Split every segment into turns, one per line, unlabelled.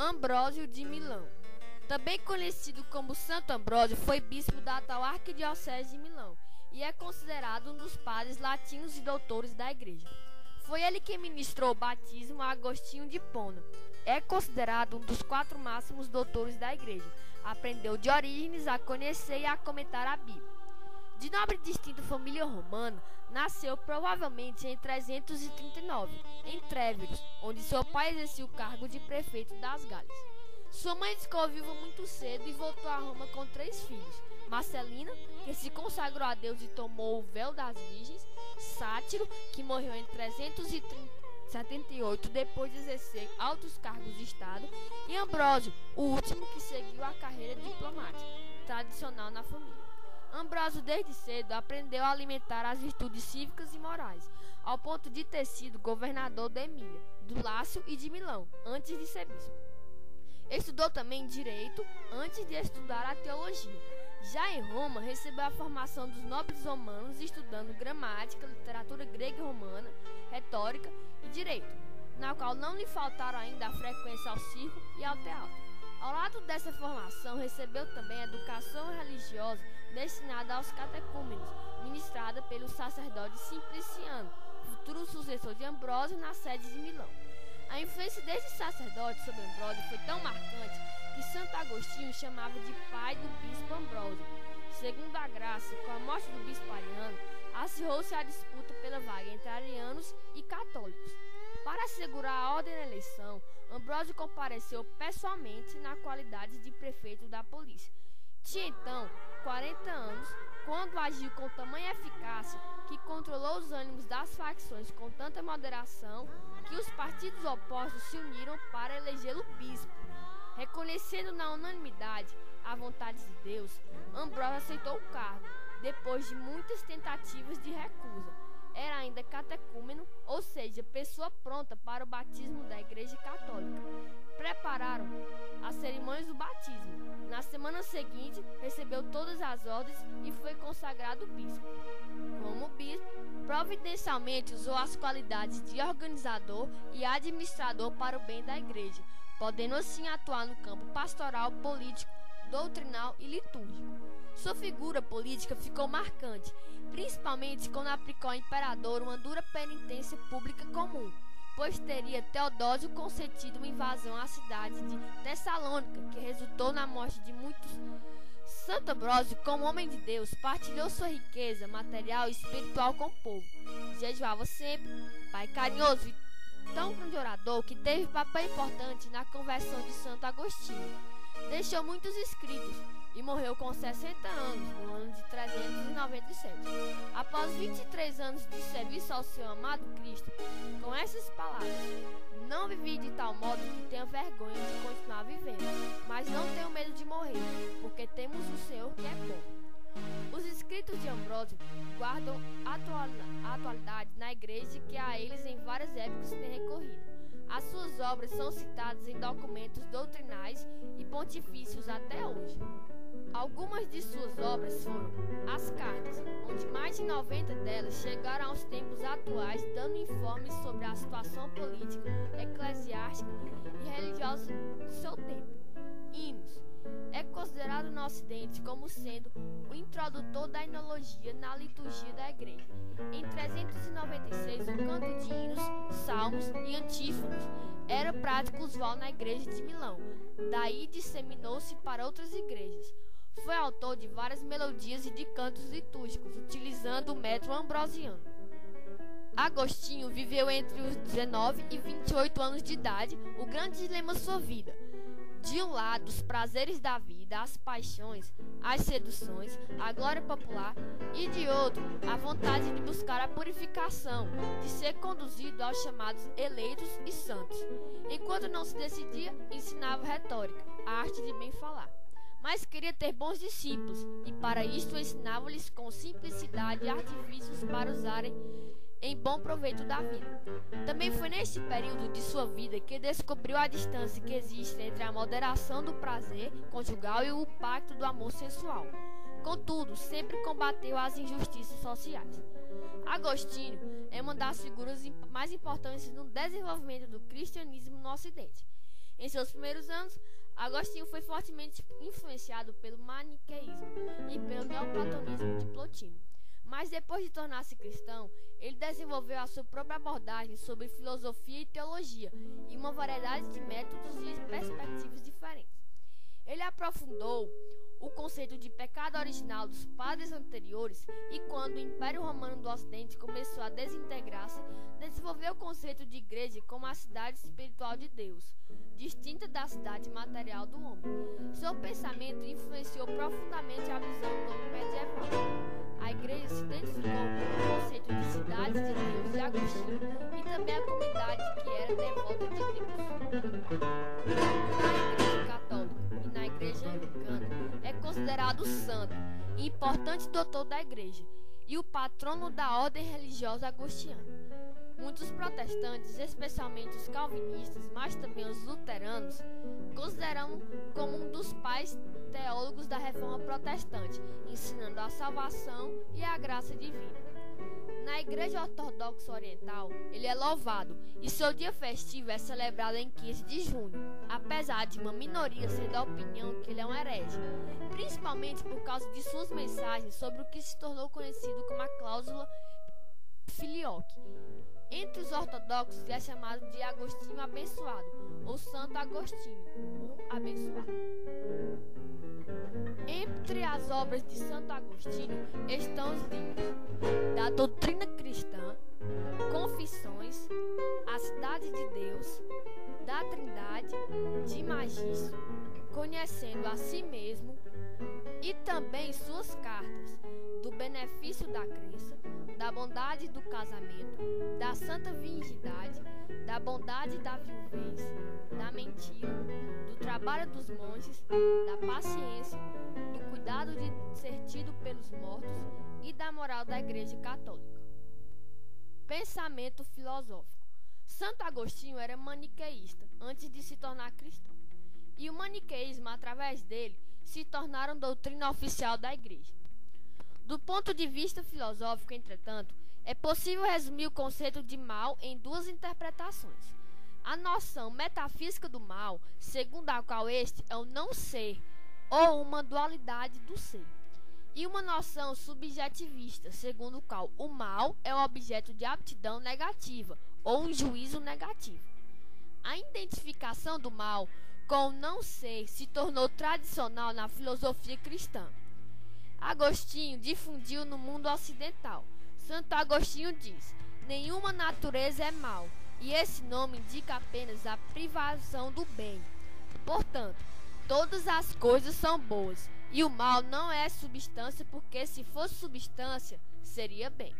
Ambrósio de Milão. Também conhecido como Santo Ambrósio, foi bispo da atual Arquidiocese de Milão e é considerado um dos padres latinos e doutores da Igreja. Foi ele que ministrou o batismo a Agostinho de Hipona. É considerado um dos 4 máximos doutores da Igreja. Aprendeu de Orígenes a conhecer e a comentar a Bíblia. De nobre e distinta família romana, nasceu provavelmente em 339, em Tréviros, onde seu pai exercia o cargo de prefeito das Gálias. Sua mãe ficou viúva muito cedo e voltou a Roma com 3 filhos: Marcelina, que se consagrou a Deus e tomou o véu das virgens; Sátiro, que morreu em 378 depois de exercer altos cargos de Estado; e Ambrósio, o último, que seguiu a carreira diplomática, tradicional na família. Ambrósio desde cedo aprendeu a alimentar as virtudes cívicas e morais, ao ponto de ter sido governador da Emília, do Lácio e de Milão, antes de ser bispo. Estudou também Direito antes de estudar a Teologia. Já em Roma, recebeu a formação dos nobres romanos estudando gramática, literatura grega e romana, retórica e direito, na qual não lhe faltaram ainda a frequência ao circo e ao teatro. Ao lado dessa formação, recebeu também a educação religiosa destinada aos catecúmenos, ministrada pelo sacerdote Simpliciano, futuro sucessor de Ambrósio na sede de Milão. A influência desse sacerdote sobre Ambrósio foi tão marcante que Santo Agostinho chamava de pai do bispo Ambrósio. Segundo a graça, com a morte do bispo Ariano, acirrou-se a disputa pela vaga entre arianos e católicos. Para assegurar a ordem na eleição, Ambrósio compareceu pessoalmente na qualidade de prefeito da polícia. Tinha então 40 anos, quando agiu com tamanha eficácia que controlou os ânimos das facções com tanta moderação que os partidos opostos se uniram para elegê-lo bispo. Reconhecendo na unanimidade a vontade de Deus, Ambrósio aceitou o cargo, depois de muitas tentativas de recusa. Era ainda catecúmeno, ou seja, pessoa pronta para o batismo da Igreja Católica. Prepararam as cerimônias do batismo. Na semana seguinte, recebeu todas as ordens e foi consagrado bispo. Como bispo, providencialmente usou as qualidades de organizador e administrador para o bem da Igreja, podendo assim atuar no campo pastoral, político, doutrinal e litúrgico. Sua figura política ficou marcante, principalmente quando aplicou ao imperador uma dura penitência pública comum, pois teria Teodósio consentido uma invasão à cidade de Tessalônica, que resultou na morte de muitos. Santo Ambrósio, como homem de Deus, partilhou sua riqueza material e espiritual com o povo. Jejuava sempre, pai carinhoso e tão grande orador que teve papel importante na conversão de Santo Agostinho. Deixou muitos escritos e morreu com 60 anos, no ano de 397. Após 23 anos de serviço ao seu amado Cristo, com essas palavras: não vivi de tal modo que tenha vergonha de continuar vivendo, mas não tenho medo de morrer, porque temos o Senhor que é bom. Os escritos de Ambrósio guardam atualidade na Igreja, que a eles em várias épocas tem recorrido. As suas obras são citadas em documentos doutrinais e pontifícios até hoje. Algumas de suas obras foram as cartas, onde mais de 90 delas chegaram aos tempos atuais, dando informes sobre a situação política, eclesiástica e religiosa do seu tempo. Hinos. É considerado no Ocidente como sendo o introdutor da himnologia na liturgia da Igreja. Em 396, o canto de hinos, salmos e antífonas era prático usual na Igreja de Milão. Daí disseminou-se para outras igrejas. Foi autor de várias melodias e de cantos litúrgicos, utilizando o método ambrosiano. Agostinho viveu entre os 19 e 28 anos de idade, o grande dilema de sua vida. De um lado, os prazeres da vida, as paixões, as seduções, a glória popular, e de outro, a vontade de buscar a purificação, de ser conduzido aos chamados eleitos e santos. Enquanto não se decidia, ensinava retórica, a arte de bem falar. Mas queria ter bons discípulos, e para isto ensinava-lhes com simplicidade artifícios para usarem em bom proveito da vida. Também foi neste período de sua vida que descobriu a distância que existe entre a moderação do prazer conjugal e o pacto do amor sensual. Contudo, sempre combateu as injustiças sociais. Agostinho é uma das figuras mais importantes no desenvolvimento do cristianismo no Ocidente. Em seus primeiros anos, Agostinho foi fortemente influenciado pelo maniqueísmo e pelo neoplatonismo de Plotino. Mas depois de tornar-se cristão, ele desenvolveu a sua própria abordagem sobre filosofia e teologia, e uma variedade de métodos e perspectivas diferentes. Ele aprofundou o conceito de pecado original dos padres anteriores e, quando o Império Romano do Ocidente começou a desintegrar-se, desenvolveu o conceito de igreja como a cidade espiritual de Deus, distinta da cidade material do homem. Seu pensamento influenciou profundamente a visão do homem medieval. A igreja se identificou com o conceito de cidade de Deus de Agostinho e também a comunidade que era devota de Deus. Na igreja católica e na igreja anglicana é considerado santo e importante doutor da igreja e o patrono da ordem religiosa agostiniana. Muitos protestantes, especialmente os calvinistas, mas também os luteranos, consideram como um dos pais teólogos da reforma protestante, ensinando a salvação e a graça divina. Na Igreja Ortodoxa Oriental, ele é louvado e seu dia festivo é celebrado em 15 de junho, apesar de uma minoria ser da opinião que ele é um herege, principalmente por causa de suas mensagens sobre o que se tornou conhecido como a cláusula Filioque. Entre os ortodoxos é chamado de Agostinho Abençoado, ou Santo Agostinho, o Abençoado. Entre as obras de Santo Agostinho estão os livros da Doutrina Cristã, Confissões, A Cidade de Deus, da Trindade, de Magício, Conhecendo a Si Mesmo, e também suas cartas do benefício da crença, da bondade do casamento, da santa virgindade, da bondade da viuvez, da mentira, do trabalho dos monges, da paciência, do cuidado de ser tido pelos mortos e da moral da Igreja Católica. Pensamento filosófico. Santo Agostinho era maniqueísta antes de se tornar cristão, e o maniqueísmo, através dele, se tornaram doutrina oficial da Igreja. Do ponto de vista filosófico, entretanto, é possível resumir o conceito de mal em duas interpretações. A noção metafísica do mal, segundo a qual este é o não ser, ou uma dualidade do ser, e uma noção subjetivista, segundo a qual o mal é o objeto de aptidão negativa, ou um juízo negativo. A identificação do mal com o não ser se tornou tradicional na filosofia cristã. Agostinho difundiu no mundo ocidental. Santo Agostinho diz: nenhuma natureza é mal, e esse nome indica apenas a privação do bem. Portanto, todas as coisas são boas, e o mal não é substância, porque se fosse substância, seria bem.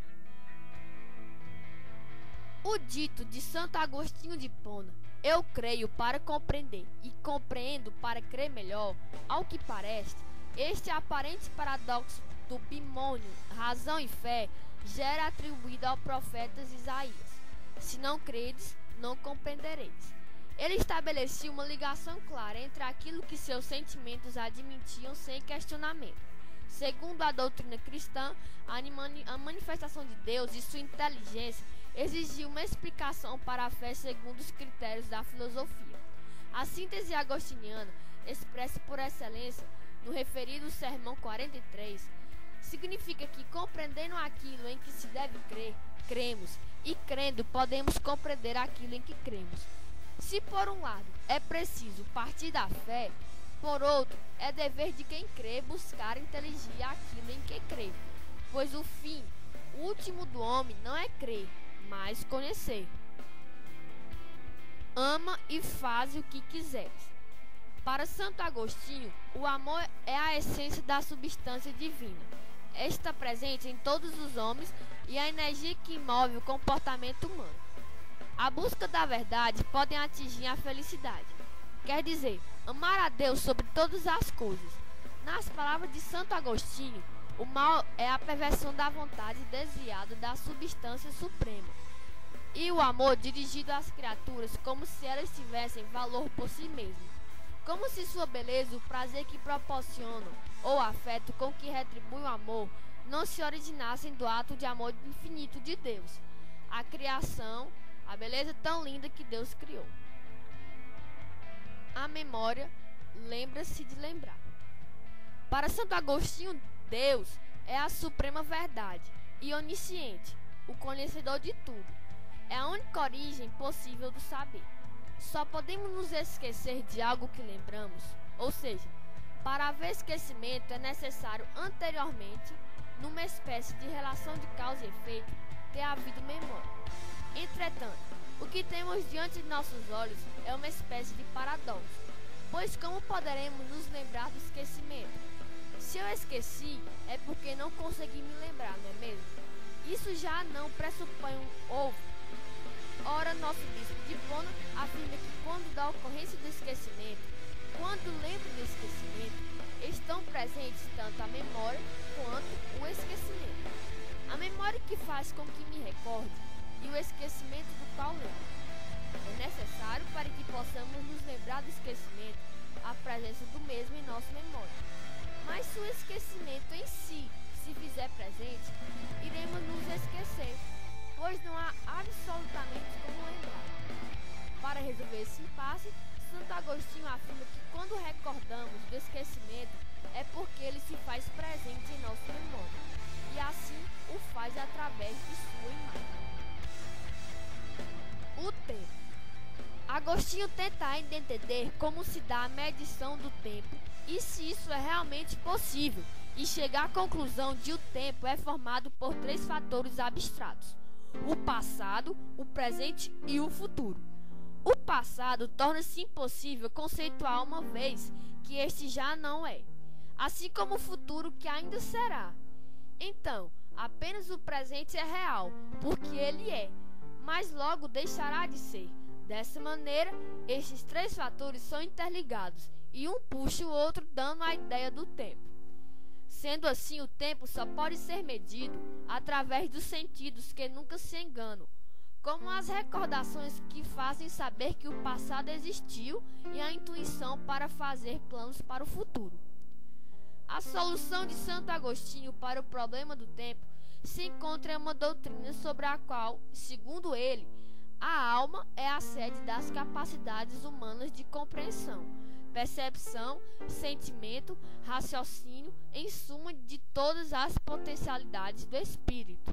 O dito de Santo Agostinho de Hipona, eu creio para compreender e compreendo para crer melhor, ao que parece, este aparente paradoxo do bimônio razão e fé já era atribuído ao profeta Isaías. Se não credes, não compreendereis. Ele estabelecia uma ligação clara entre aquilo que seus sentimentos admitiam sem questionamento. Segundo a doutrina cristã, a manifestação de Deus e sua inteligência exigia uma explicação para a fé segundo os critérios da filosofia. A síntese agostiniana, expressa por excelência no referido Sermão 43, significa que, compreendendo aquilo em que se deve crer, cremos, e crendo podemos compreender aquilo em que cremos. Se por um lado é preciso partir da fé, por outro é dever de quem crê buscar inteligir aquilo em que crê, pois o fim último do homem não é crer, mas conhecer. Ama e faz o que quiseres. Para Santo Agostinho, o amor é a essência da substância divina. Está presente em todos os homens e a energia que move o comportamento humano. A busca da verdade pode atingir a felicidade. Quer dizer, amar a Deus sobre todas as coisas. Nas palavras de Santo Agostinho, o mal é a perversão da vontade desviada da substância suprema, e o amor dirigido às criaturas como se elas tivessem valor por si mesmas, como se sua beleza, o prazer que proporcionam ou o afeto com que retribui o amor não se originassem do ato de amor infinito de Deus, a criação, a beleza tão linda que Deus criou. A memória lembra-se de lembrar. Para Santo Agostinho, Deus é a suprema verdade e onisciente, o conhecedor de tudo. É a única origem possível do saber. Só podemos nos esquecer de algo que lembramos, ou seja, para haver esquecimento é necessário anteriormente, numa espécie de relação de causa e efeito, ter havido memória. Entretanto, o que temos diante de nossos olhos é uma espécie de paradoxo, pois como poderemos nos lembrar do esquecimento? Se eu esqueci, é porque não consegui me lembrar, não é mesmo? Isso já não pressupõe um ovo. Ora, nosso bispo de Bona afirma que quando da ocorrência do esquecimento, quando lembro do esquecimento, estão presentes tanto a memória quanto o esquecimento. A memória que faz com que me recorde e o esquecimento do qual lembro. É necessário para que possamos nos lembrar do esquecimento a presença do mesmo em nossa memória. Mas se o esquecimento em si se fizer presente, iremos nos esquecer, pois não há absolutamente como lembrar. Para resolver esse impasse, Santo Agostinho afirma que quando recordamos do esquecimento é porque ele se faz presente em nossa memória, e assim o faz através de sua imagem. O tempo. Agostinho tenta ainda entender como se dá a medição do tempo e se isso é realmente possível, e chega à conclusão de o tempo é formado por 3 fatores abstratos: o passado, o presente e o futuro. O passado torna-se impossível conceituar uma vez que este já não é, assim como o futuro que ainda será. Então, apenas o presente é real, porque ele é, mas logo deixará de ser. Dessa maneira, estes 3 fatores são interligados e um puxa o outro, dando a ideia do tempo. Sendo assim, o tempo só pode ser medido através dos sentidos que nunca se enganam, como as recordações que fazem saber que o passado existiu e a intuição para fazer planos para o futuro. A solução de Santo Agostinho para o problema do tempo se encontra em uma doutrina sobre a qual, segundo ele, a alma é a sede das capacidades humanas de compreensão, percepção, sentimento, raciocínio, em suma, de todas as potencialidades do espírito.